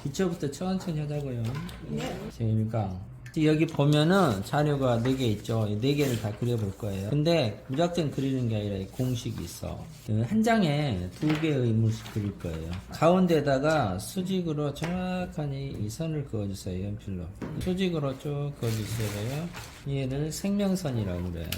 기초부터 천천히 하자고요. 그러니까 여기 보면은 자료가 4개 있죠. 4개를 다 그려볼 거예요. 근데 무작정 그리는 게 아니라 공식이 있어. 한 장에 2개의 인물씩 그릴 거예요. 가운데다가 수직으로 정확하게 이 선을 그어주세요. 연필로. 수직으로 쭉 그어주세요. 얘를 생명선이라고 그래.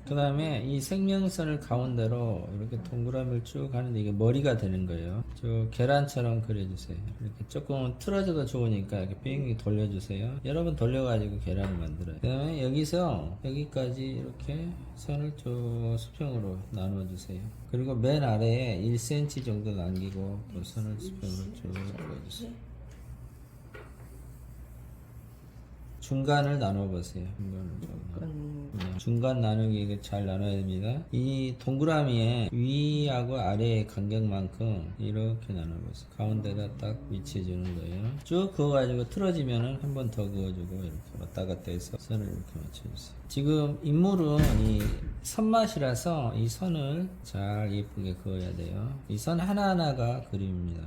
그 다음에 이 생명선을 가운데로 이렇게 동그라미를 쭉 하는데 이게 머리가 되는 거예요. 저 계란처럼 그려주세요. 이렇게 조금 틀어져도 좋으니까 이렇게 뺑이 돌려주세요. 여러분 돌려가지고 계란을 만들어요. 그 다음에 여기서 여기까지 이렇게 선을 쭉 수평으로 나눠주세요. 그리고 맨 아래에 1cm 정도 남기고 또 선을 수평으로 쭉 그어주세요. 중간을 나눠보세요. 중간 나누기 이거 잘 나눠야 됩니다. 이 동그라미에 위하고 아래의 간격만큼 이렇게 나눠보세요. 가운데다 딱 위치해주는 거예요. 쭉 그어가지고 틀어지면은 한 번 더 그어주고 이렇게 왔다 갔다 해서 선을 이렇게 맞춰주세요. 지금 인물은 이 선맛이라서 이 선을 잘 예쁘게 그어야 돼요. 이 선 하나하나가 그림입니다.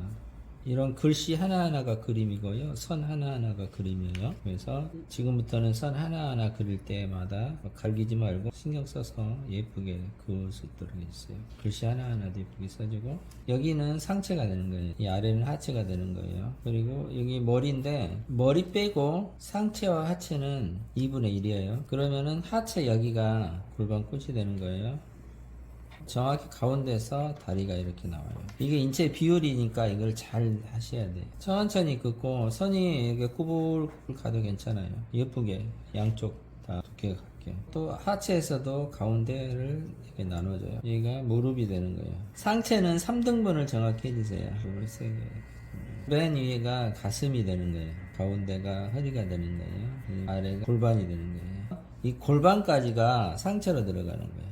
이런 글씨 하나하나가 그림이고요. 선 하나하나가 그림이에요. 그래서 지금부터는 선 하나하나 그릴 때마다 갈기지 말고 신경 써서 예쁘게 그을 수 있도록 해주세요. 글씨 하나하나도 예쁘게 써주고 여기는 상체가 되는 거예요. 이 아래는 하체가 되는 거예요. 그리고 여기 머리인데 머리 빼고 상체와 하체는 2분의 1이에요. 그러면은 하체 여기가 골반 끝이 되는 거예요. 정확히 가운데서 다리가 이렇게 나와요. 이게 인체 비율이니까 이걸 잘 하셔야 돼요. 천천히 긋고 선이 이렇게 꾸불꾸불 가도 괜찮아요. 예쁘게 양쪽 다 두께 같게. 또 하체에서도 가운데를 이렇게 나눠줘요. 얘가 무릎이 되는 거예요. 상체는 3등분을 정확히 해주세요. 무릎을 세게. 맨 위에가 가슴이 되는 거예요. 가운데가 허리가 되는 거예요. 아래가 골반이 되는 거예요. 이 골반까지가 상체로 들어가는 거예요.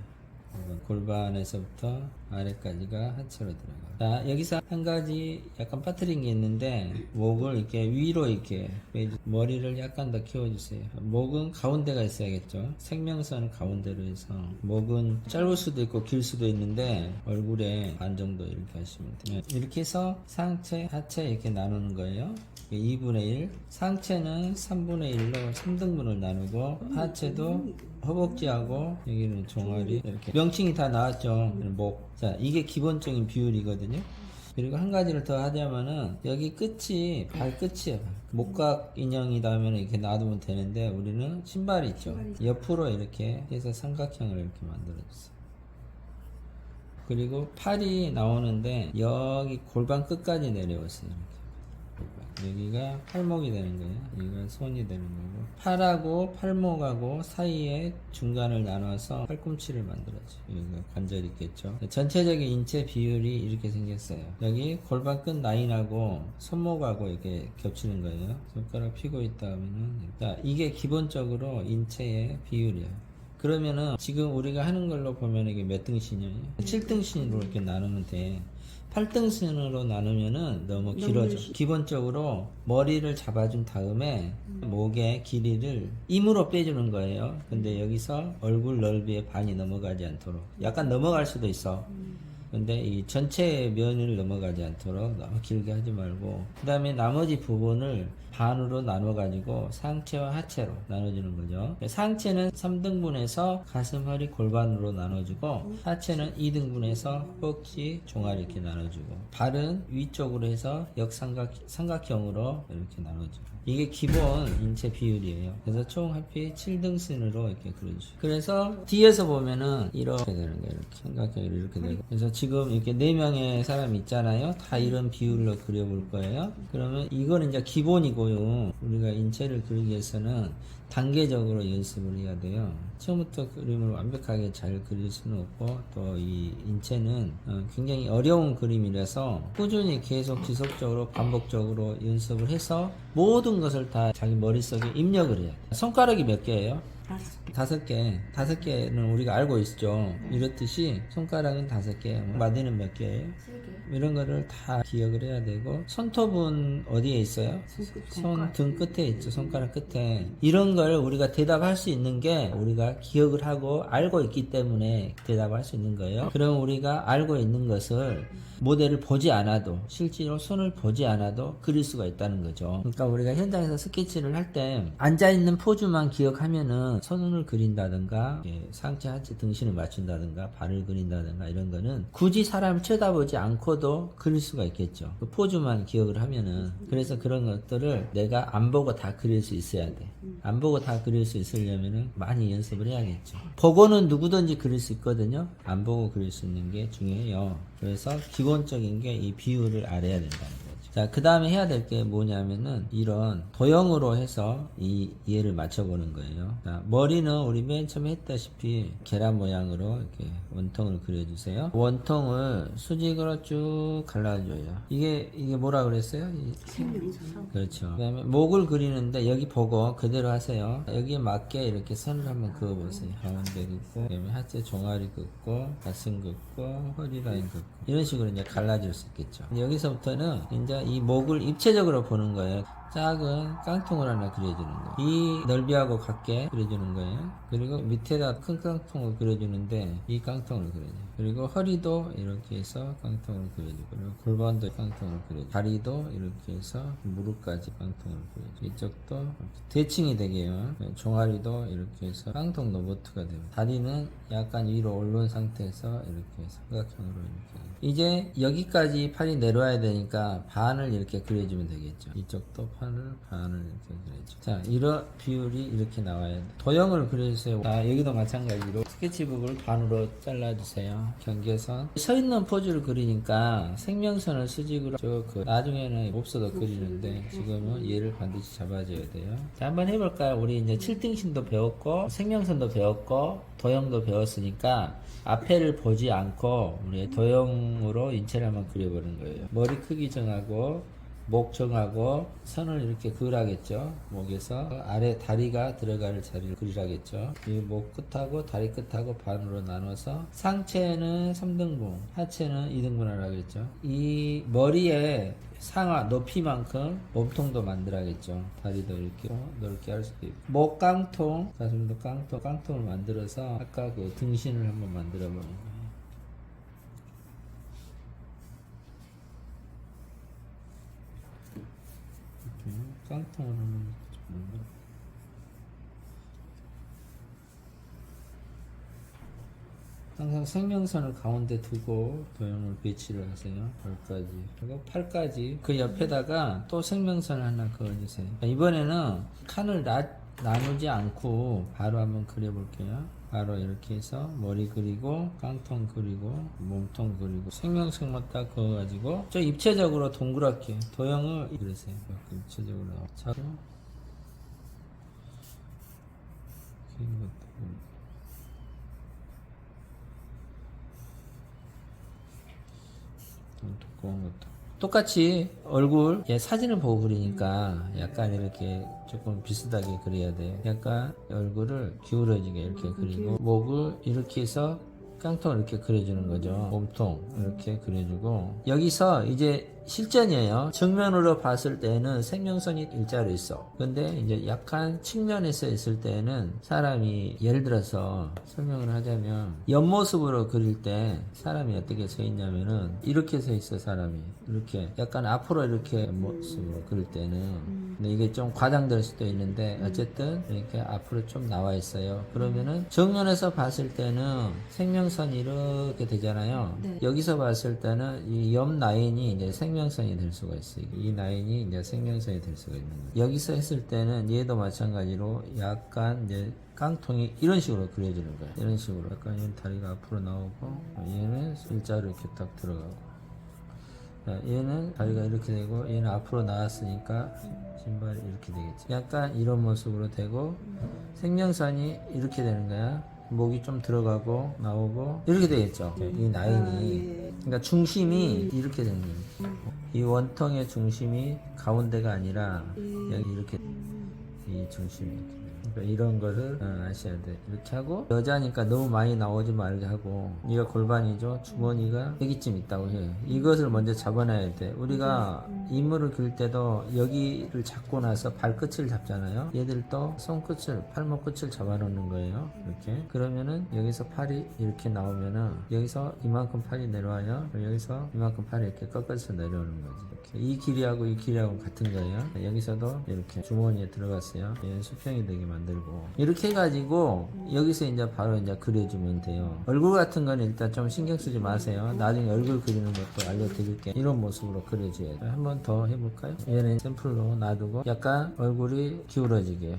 골반에서부터 아래까지가 하체로 들어가. 자, 여기서 한 가지 약간 빠뜨린 게 있는데 목을 이렇게 위로 이렇게 머리를 약간 더 키워주세요. 목은 가운데가 있어야겠죠. 생명선 가운데로 해서 목은 짧을 수도 있고 길 수도 있는데 얼굴에 반 정도 이렇게 하시면 돼요. 이렇게 해서 상체, 하체 이렇게 나누는 거예요. 2분의 1 상체는 3분의 1로 3등분을 나누고 하체도 허벅지하고 여기는 종아리 이렇게 명칭이 다 나왔죠. 목. 자, 이게 기본적인 비율이거든요. 그리고 한 가지를 더 하자면은 여기 끝이 발끝이에요. 목각 인형이다 하면 이렇게 놔두면 되는데 우리는 신발이 있죠. 옆으로 이렇게 해서 삼각형을 이렇게 만들어줬어요. 그리고 팔이 나오는데 여기 골반 끝까지 내려오세요. 여기가 팔목이 되는 거예요. 여기가 손이 되는 거고 팔하고 팔목하고 사이에 중간을 나눠서 팔꿈치를 만들어줘. 여기가 관절이 있겠죠. 전체적인 인체 비율이 이렇게 생겼어요. 여기 골반 끝 라인하고 손목하고 이렇게 겹치는 거예요. 손가락 펴고 있다 하면은 자, 이게 기본적으로 인체의 비율이에요. 그러면은 지금 우리가 하는 걸로 보면 이게 몇 등신이에요? 7등신으로 이렇게 나누면 돼. 8등신으로 나누면은 너무 길어져. 기본적으로 머리를 잡아준 다음에 목의 길이를 임으로 빼주는 거예요. 근데 여기서 얼굴 넓이의 반이 넘어가지 않도록. 약간 넘어갈 수도 있어. 근데 이 전체 면을 넘어가지 않도록 너무 길게 하지 말고 그 다음에 나머지 부분을 반으로 나눠 가지고 상체와 하체로 나눠주는 거죠. 상체는 3등분해서 가슴, 허리, 골반으로 나눠주고 하체는 2등분해서 허벅지, 종아리 이렇게 나눠주고 발은 위쪽으로 해서 역삼각형으로 이렇게 나눠주고 이게 기본 인체 비율이에요. 그래서 총 합이 7등신으로 이렇게 그려주죠. 그래서 뒤에서 보면은 이렇게 되는 거예요. 이렇게 삼각형으로 이렇게 되고 그래서 지금 이렇게 4명의 사람이 있잖아요. 다 이런 비율로 그려볼 거예요. 그러면 이거는 이제 기본이고요. 우리가 인체를 그리기 위해서는 단계적으로 연습을 해야 돼요. 처음부터 그림을 완벽하게 잘 그릴 수는 없고 또 이 인체는 굉장히 어려운 그림이라서 꾸준히 계속 지속적으로 반복적으로 연습을 해서 모든 것을 다 자기 머릿속에 입력을 해요. 손가락이 몇 개예요? 다섯 개는 우리가 알고 있죠. 이렇듯이 손가락은 5개, 마디는 몇 개예요? 3개. 이런 거를 다 기억을 해야 되고, 손톱은 어디에 있어요? 손 등 끝에 있죠. 손가락 끝에. 이런 걸 우리가 대답할 수 있는 게 우리가 기억을 하고 알고 있기 때문에 대답할 수 있는 거예요. 그럼 우리가 알고 있는 것을 모델을 보지 않아도, 실제로 손을 보지 않아도 그릴 수가 있다는 거죠. 그러니까 우리가 현장에서 스케치를 할 때 앉아있는 포즈만 기억하면은 손을 그린다든가 상체 하체 등신을 맞춘다든가 발을 그린다든가 이런 거는 굳이 사람을 쳐다보지 않고도 그릴 수가 있겠죠. 그 포즈만 기억을 하면은. 그래서 그런 것들을 내가 안 보고 다 그릴 수 있어야 돼. 안 보고 다 그릴 수 있으려면은 많이 연습을 해야겠죠. 보고는 누구든지 그릴 수 있거든요. 안 보고 그릴 수 있는 게 중요해요. 그래서 기본적인 게 이 비율을 알아야 된다는 거죠. 자, 그 다음에 해야 될 게 뭐냐면은 이런 도형으로 해서 이 얘를 맞춰보는 거예요. 자, 머리는 우리 맨 처음에 했다시피 계란 모양으로 이렇게 원통을 그려주세요. 원통을 수직으로 쭉 갈라줘요. 이게 뭐라 그랬어요? 생명선. 그렇죠. 그 다음에 목을 그리는데 여기 보고 그대로 하세요. 여기에 맞게 이렇게 선을 한번 그어보세요. 가운데 긋고, 그 다음에 하체 종아리 긋고, 가슴 긋고, 허리 라인 긋고. 이런 식으로 이제 갈라질 수 있겠죠. 여기서부터는 이제 이 목을 입체적으로 보는 거예요. 작은 깡통을 하나 그려주는 거예요. 이 넓이하고 같게 그려주는 거예요. 그리고 밑에다 큰 깡통을 그려주는데 이 깡통을 그려줘요. 그리고 허리도 이렇게 해서 깡통을 그려주고, 그리고 골반도 깡통을 그려주고, 다리도 이렇게 해서 무릎까지 깡통을 그려주고, 이쪽도 대칭이 되게요. 종아리도 이렇게 해서 깡통 로보트가 됩니다. 다리는 약간 위로 올린 상태에서 이렇게 해서 삼각형으로 이렇게. 이제 여기까지 팔이 내려와야 되니까 반을 이렇게 그려주면 되겠죠. 이쪽도 반을 이렇게 그려줘. 자, 이런 비율이 이렇게 나와야 돼. 도형을 그려주세요. 자, 여기도 마찬가지로 스케치북을 반으로 잘라주세요. 경계선. 서 있는 포즈를 그리니까 생명선을 수직으로 나중에는 없어도 그리는데 지금은 얘를 반드시 잡아줘야 돼요. 자, 한번 해볼까요? 우리 이제 7등신도 배웠고 생명선도 배웠고 도형도 배웠으니까 앞에를 보지 않고 우리 도형으로 인체를 한번 그려보는 거예요. 머리 크기 정하고 목 정하고 선을 이렇게 그으라겠죠. 목에서 아래 다리가 들어갈 자리를 그리라겠죠. 이 목 끝하고 다리 끝하고 반으로 나눠서 상체는 3등분, 하체는 2등분 하라겠죠. 이 머리에 상하 높이만큼 몸통도 만들어야겠죠. 다리도 이렇게 넓게 할 수도 있고, 목 깡통, 가슴도 깡통을 만들어서 아까 그 등신을 한번 만들어 보는 거예요. 깡통을 한번 만들어. 항상 생명선을 가운데 두고 도형을 배치를 하세요. 발까지. 그리고 팔까지. 그 옆에다가 또 생명선을 하나 그어주세요. 이번에는 칸을 나누지 않고 바로 한번 그려볼게요. 바로 이렇게 해서 머리 그리고 깡통 그리고 몸통 그리고 생명선만 딱 그어가지고 저 입체적으로 동그랗게 도형을 그리세요. 이렇게 입체적으로 차고 긴 것도 두꺼운 것도 똑같이 얼굴 사진을 보고 그리니까 약간 이렇게 조금 비슷하게 그려야 돼요. 약간 얼굴을 기울어지게 이렇게 그리고 목을 이렇게 해서 깡통을 이렇게 그려주는 거죠. 몸통 이렇게 그려주고 여기서 이제 실전이에요. 정면으로 봤을 때는 생명선이 일자로 있어. 근데 이제 약간 측면에서 있을 때는 사람이 예를 들어서 설명을 하자면 옆모습으로 그릴 때 사람이 어떻게 서 있냐면은 이렇게 서 있어. 사람이 이렇게 약간 앞으로 이렇게 옆모습으로 그릴 때는 근데 이게 좀 과장될 수도 있는데 어쨌든 이렇게 앞으로 좀 나와 있어요. 그러면은 정면에서 봤을 때는 생명선이 이렇게 되잖아요. 네. 여기서 봤을 때는 이 옆 라인이 이제 생명선이 될 수가 있어요. 이 라인이 이제 생명선이 될 수가 있는 거예요. 여기서 했을 때는 얘도 마찬가지로 약간 이제 깡통이 이런 식으로 그려지는 거예요. 이런 식으로 약간 얘는 다리가 앞으로 나오고 얘는 일자로 이렇게 딱 들어가고 얘는 다리가 이렇게 되고 얘는 앞으로 나왔으니까 신발이 이렇게 되겠지. 약간 이런 모습으로 되고 생명선이 이렇게 되는 거야. 목이 좀 들어가고 나오고 이렇게 되겠죠. 이 라인이 그러니까 중심이 이렇게 되는 거예요. 이 원통의 중심이 가운데가 아니라 여기 이렇게 이 중심이 이렇게. 그러니까 이런 거를 아셔야 돼. 이렇게 하고 여자니까 너무 많이 나오지 말게 하고 얘가 골반이죠. 주머니가 여기쯤 있다고 해요. 이것을 먼저 잡아놔야 돼. 우리가 이물을 그릴 때도 여기를 잡고 나서 발끝을 잡잖아요. 얘들도 손끝을 팔목끝을 잡아놓는 거예요. 이렇게 그러면은 여기서 팔이 이렇게 나오면은 여기서 이만큼 팔이 내려와요. 여기서 이만큼 팔이 이렇게 꺾어서 내려오는 거지. 이렇게 이 길이하고 이 길이하고 같은 거예요. 여기서도 이렇게 주머니에 들어갔어요. 얘는 수평이 되게 만들고 이렇게 해가지고 여기서 이제 바로 이제 그려주면 돼요. 얼굴 같은 거는 일단 좀 신경 쓰지 마세요. 나중에 얼굴 그리는 것도 알려드릴게요. 이런 모습으로 그려줘야 돼요. 한 번 더 해볼까요? 얘는 샘플로 놔두고 약간 얼굴이 기울어지게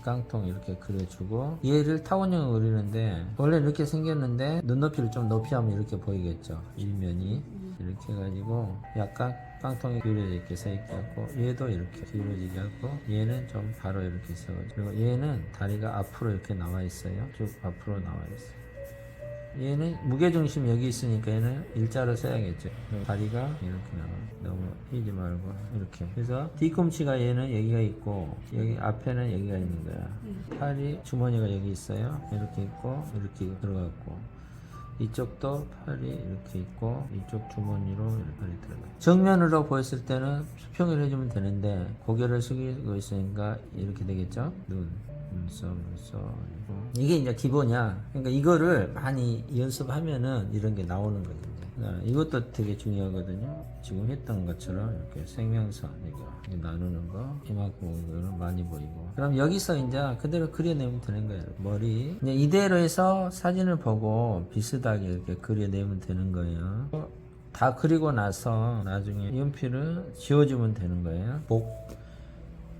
깡통 이렇게 그려주고 얘를 타원형을 그리는데 원래 이렇게 생겼는데 눈높이를 좀 높이 하면 이렇게 보이겠죠. 일면이 이렇게 해가지고 약간 깡통이 기울어져 있게 서 있게 하고 얘도 이렇게 기울어지게 하고 얘는 좀 바로 이렇게 있어가지고 그리고 얘는 다리가 앞으로 이렇게 나와 있어요. 쭉 앞으로 나와 있어요. 얘는 무게중심 여기 있으니까 얘는 일자로 써야겠죠. 다리가 이렇게 나와. 너무 휘지 말고 이렇게. 그래서 뒤꿈치가 얘는 여기가 있고 여기 앞에는 여기가 있는 거야. 팔이 주머니가 여기 있어요. 이렇게 있고 이렇게 들어갔고 이쪽도 팔이 이렇게 있고 이쪽 주머니로 이렇게 팔이 들어가요. 정면으로 보였을 때는 수평을 해주면 되는데 고개를 숙이고 있으니까 이렇게 되겠죠. 눈썹 이게 이제 기본이야. 그러니까 이거를 많이 연습하면은 이런 게 나오는 거죠. 이것도 되게 중요하거든요. 지금 했던 것처럼 이렇게 생명선 이거 나누는 거 이만큼 이거는 많이 보이고 그럼 여기서 이제 그대로 그려내면 되는 거예요. 머리 이제 이대로 해서 사진을 보고 비슷하게 이렇게 그려내면 되는 거예요. 다 그리고 나서 나중에 연필을 지워주면 되는 거예요. 목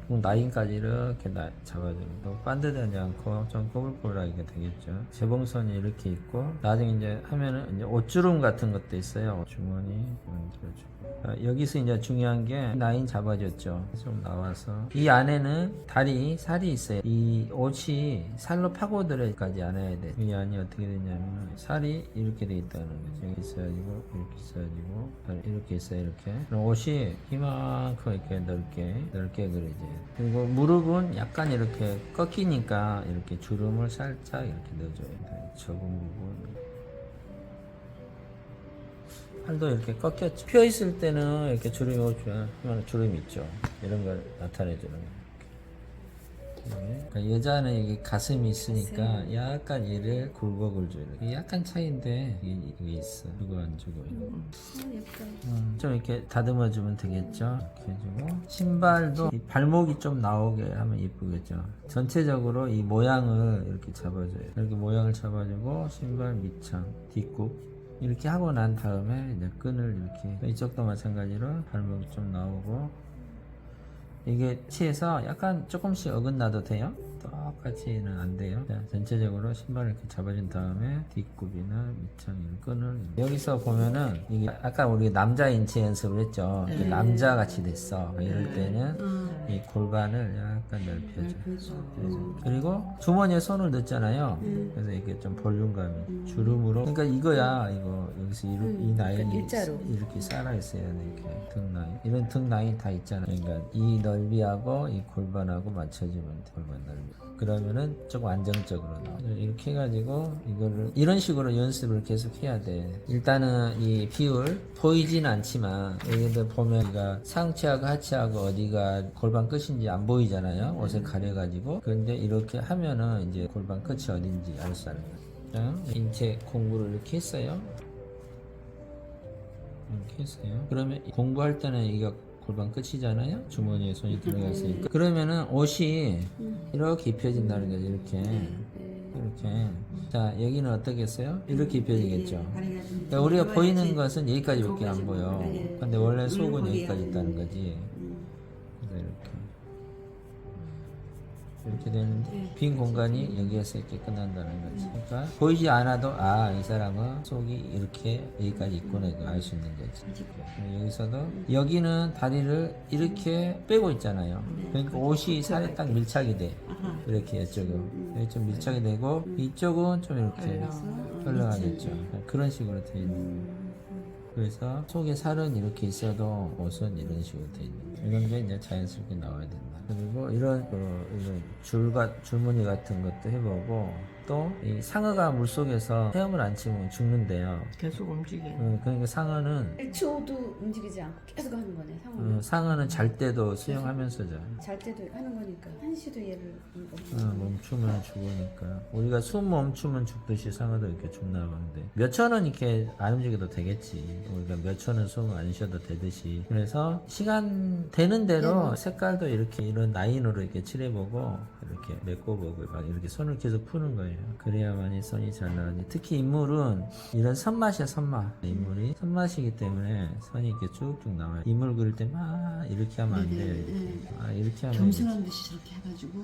라인까지 이렇게 잡아주고 반듯하지 않고 좀 꼬불꼬불하게 되겠죠. 재봉선이 이렇게 있고 나중에 이제 하면은 이제 옷주름 같은 것도 있어요. 주머니 들어주고 여기서 이제 중요한 게 라인 잡아줬죠. 좀 나와서 이 안에는 다리 살이 있어요. 이 옷이 살로 파고들어까지 안아야 돼. 이 안이 어떻게 되냐면 살이 이렇게 돼 있다는 거죠. 여기 있어가지고 이렇게 있어가지고 이렇게 있어요. 이렇게 그럼 옷이 이만큼 이렇게 넓게 그려져요. 그리고 무릎은 약간 이렇게 꺾이니까 이렇게 주름을 살짝 이렇게 넣어줘요. 접은 부분. 팔도 이렇게 꺾였죠. 펴 있을 때는 이렇게 주름이 오죠. 주름이 있죠. 이런 걸 나타내주는 거예요. 그러니까 여자는 이게 가슴이 있으니까 약간 얘를 굴곡을 줘요. 약간 차이인데 이게 있어. 주고 안 주고 좀 이렇게 다듬어 주면 되겠죠. 이렇게 해주고 신발도 이 발목이 좀 나오게 하면 이쁘겠죠. 전체적으로 이 모양을 이렇게 잡아줘요. 이렇게 모양을 잡아주고 신발 밑창 뒷굽 이렇게 하고 난 다음에 이제 끈을 이렇게 이쪽도 마찬가지로 발목이 좀 나오고 이게 치에서 약간 조금씩 어긋나도 돼요. 똑같이는 안 돼요. 자, 전체적으로 신발을 이렇게 잡아준 다음에 뒷굽이나 밑창 끈을 여기서 보면은 이게 아까 우리 남자 인체 연습을 했죠. 이렇게 남자 같이 됐어. 이럴 때는 이 골반을 약간 넓혀줘. 그리고 주머니에 손을 넣잖아요. 그래서 이게 좀 볼륨감이 주름으로. 그러니까 이거야. 이거 여기서 이 라인이 일자로 이렇게 살아 있어야 돼. 이렇게 등 라인. 이런 등 라인 다 있잖아. 그러니까 이 넓이하고 이 골반하고 맞춰주면 돼. 골반 넓이. 그러면은 조금 안정적으로 나와. 이렇게 해가지고 이거를 이런 식으로 연습을 계속 해야 돼. 일단은 이 비율 보이진 않지만 여기들 보면 우리가 상체하고 하체하고 어디가 골반 끝인지 안 보이잖아요. 옷을 가려가지고. 그런데 이렇게 하면은 이제 골반 끝이 어딘지 알 수 있는 거예요. 인체 공부를 이렇게 했어요. 이렇게 했어요. 그러면 공부할 때는 이거 골반 끝이잖아요. 주머니에 손이 들어가 있으니까. 그러면은 옷이 이렇게 입혀진다는 거죠. 이렇게. 자, 여기는 어떻겠어요? 이렇게 입혀지겠죠. 그러니까 우리가 보이는 것은 여기까지밖에 안 보여. 근데 원래 속은 여기까지 있다는 거지. 그래서 이렇게 되는데 빈 공간이 여기에서 이렇게 끝난다는 거지. 그러니까 보이지 않아도 이 사람은 속이 이렇게 여기까지 있구나 이거 알 수 있는 거지. 여기서도 여기는 다리를 이렇게 빼고 있잖아요. 그러니까 옷이 살에 딱 밀착이 돼. 이렇게 이쪽은 여기 좀 밀착이 되고 이쪽은 좀 이렇게 흘러가겠죠. 그런 식으로 되어 있는 거예요. 그래서 속에 살은 이렇게 있어도 옷은 이런 식으로 돼 있는 거예요. 이런 게 이제 자연스럽게 나와야 된다. 그리고 이런 줄무늬 같은 것도 해보고 또 이 상어가 물속에서 헤엄을 안 치면 죽는데요. 계속 움직이네. 그러니까 상어는 1초도 움직이지 않고 계속 하는 거네 상어는. 상어는 잘 때도 수영하면서 자. 잘 때도 하는 거니까 한시도 얘를 멈추면 죽으니까 우리가 숨 멈추면 죽듯이 상어도 이렇게 죽나 보는데 몇 초는 이렇게 안 움직여도 되겠지. 우리가 몇 초는 숨 안 쉬어도 되듯이. 그래서 시간 되는 대로 색깔도 이렇게 이런 라인으로 이렇게 칠해보고 이렇게 메꿔보고 막 이렇게 손을 계속 푸는 거예요. 그래야만이 손이 잘 나가지. 특히 인물은 이런 선맛이야 선맛. 인물이 선맛이기 때문에 선이 이렇게 쭉쭉 나와요. 인물 그릴 때 막 이렇게 하면 안 돼요. 이렇게. 이렇게 하면 겸손한 듯이 저렇게 해가지고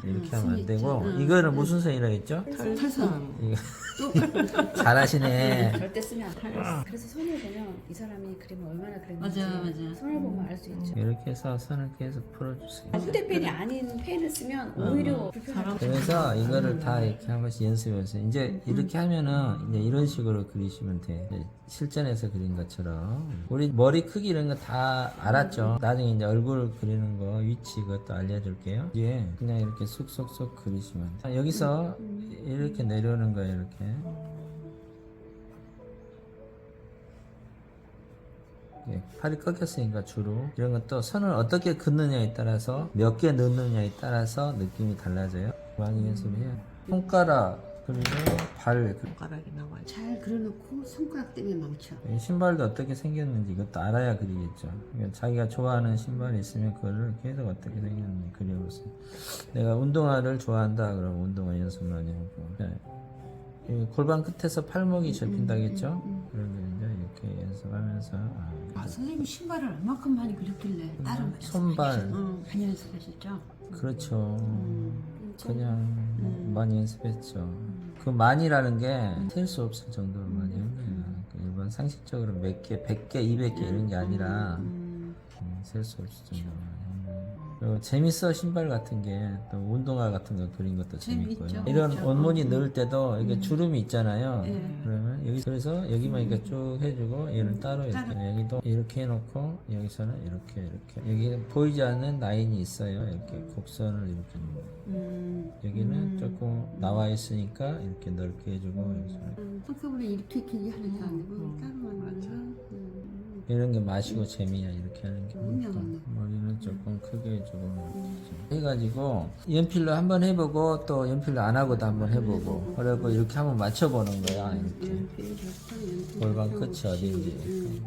이렇게 하면 안 되고 이거는 무슨 선이라고 했죠? 탈선 이거 잘하시네. 절대 쓰면 안 돼. 그래서 손을 보면 이 사람이 그림을 얼마나 그렸는지 맞아, 맞아. 손을 보면 알 수 있죠. 이렇게 해서 선을 계속 풀어주세요. 휴대펜이 아닌 펜을 쓰면 오히려 불편하고. 그래서 이거를 다 이렇게 한 번씩 연습해서 이제 이렇게 하면은 이제 이런 식으로 그리시면 돼. 이제 실전에서 그린 것처럼 우리 머리 크기 이런 거 다 알았죠. 나중에 이제 얼굴 그리는 거 위치 그것도 알려줄게요. 이제 그냥 이렇게 쑥쑥쑥 그리시면 돼. 자, 여기서 이렇게 내려오는 거예요. 이렇게. 팔이 꺾였으니까 주로 이런 것도 선을 어떻게 긋느냐에 따라서 몇 개 넣느냐에 따라서 느낌이 달라져요. 많이 연습해요. 손가락 그리고 발 손가락이 나와요. 잘 그려놓고 손가락 때문에 망쳐. 신발도 어떻게 생겼는지 이것도 알아야 그리겠죠. 그러니까 자기가 좋아하는 신발이 있으면 그거를 계속 어떻게 생겼는지 그려보세요. 내가 운동화를 좋아한다 그러면 운동화 연습 많이 하고 이 골반 끝에서 팔목이 접힌다겠죠. 그러면 이제 이렇게 연습하면서 선생님이 신발을 얼마큼 많이 그렸길래 다른 손발 많이 연습하셨죠? 그렇죠. 그냥 많이 연습했죠. 그 많이라는 게 셀 수 없을 정도로 많이 한 거예요. 그러니까 일반 상식적으로 몇 개, 100개, 200개 이런 게 아니라 셀 수 없을 정도로 많이 한 거예요. 그리고 재밌어 신발 같은 게 또 운동화 같은 거 그린 것도 재밌고요. 재밌죠. 이런 그렇죠. 원무늬 넣을 때도 이게 주름이 있잖아요. 그러면 여기 그래서 여기만 이렇게 쭉 해주고 얘는 따로 이렇게 여기도 이렇게 해놓고 여기서는 이렇게 여기 보이지 않는 라인이 있어요. 이렇게 곡선을 이렇게 여기는 조금 나와 있으니까 이렇게 넓게 해주고 여기서는 한꺼번에 이렇게 길게 하는 게 아니고 따로 하는 거. 이런 게 마시고 재미야 이렇게 하는 게 맞네. 머리는 조금 크게 해주고 해가지고 연필로 한번 해보고 또 연필로 안 하고도 한번 해보고 그리고 이렇게 한번 맞춰보는 거야 이렇게 골반 끝이 어딘지